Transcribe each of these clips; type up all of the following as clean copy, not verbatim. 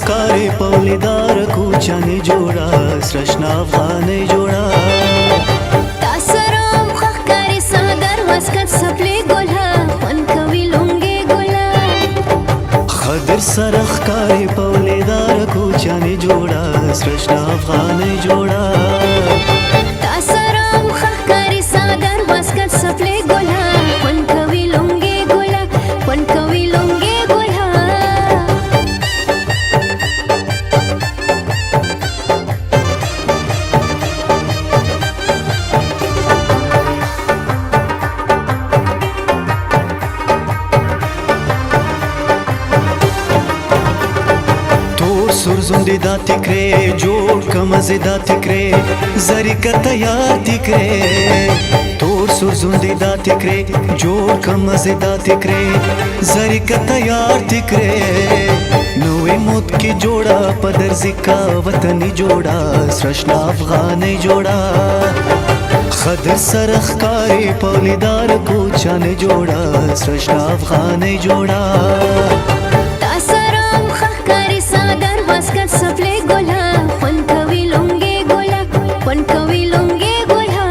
ښکارې پولیدار کوچنې جوړه سرشنا افغانۍ جوړه تا سره مخ ښکاري سادر واسکټ سپلې ګله خوند کوي لونګې ګله خدر سره ښکارې پولیدار کوچنې جوړه سرشنا افغانۍ جوړه تا سره مخ ښکاري سادر واسکټ سپلې ګله خوند کوي لونګې ګله خوند کوي لونګې ګله سر زندې دا تکرې جوړ کم زدا تکرې زری کا تیار تکرې تور سر زندې دا تکرې جوړ کم زدا تکرې زری کا تیار تکرې نوې موت کې جوړا پدر زکا وطني جوړا سرشنا افغانۍ جوړا خدر سره ښکارې پولیدار کوچنې جوړا سرشنا افغانۍ جوړا سادر واسکټ سپلې ګله خوند کوي لونګې ګله خوند کوي لونګې ګله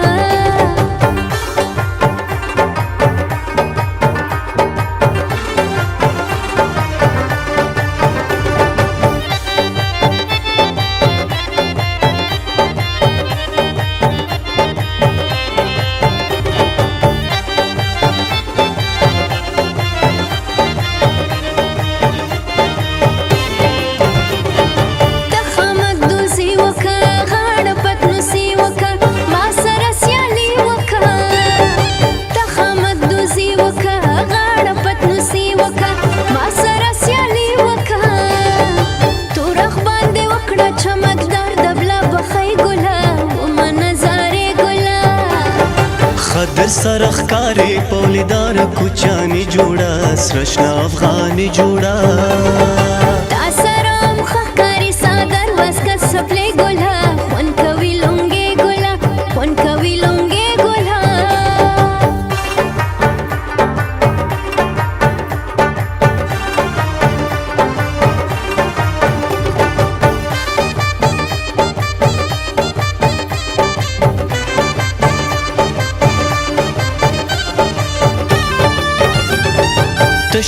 خدر سره ښکارې پولیدار کوچنې جوړه سرشنا افغانۍ جوړه تا سره مخ ښکاري سادر واسکټ سپلې ګله خوند کوي لونګې ګله خوند کوي لونګې ګله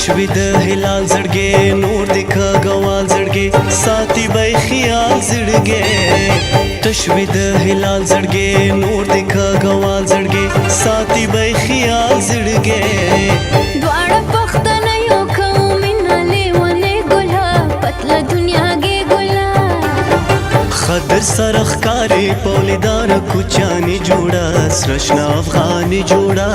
تشوي د هلال زړګي نور د کاغوال زړګي ساتي به خیال زړګي تشوي د هلال زړګي نور د کاغوال زړګي ساتي به خیال زړګي دواړه پښتنه یو کوم نه ونه ګله پتلا دنیا کې ګله خدر سره ښکارې پولیدار کوچنې جوړه سرشنا افغانۍ جوړه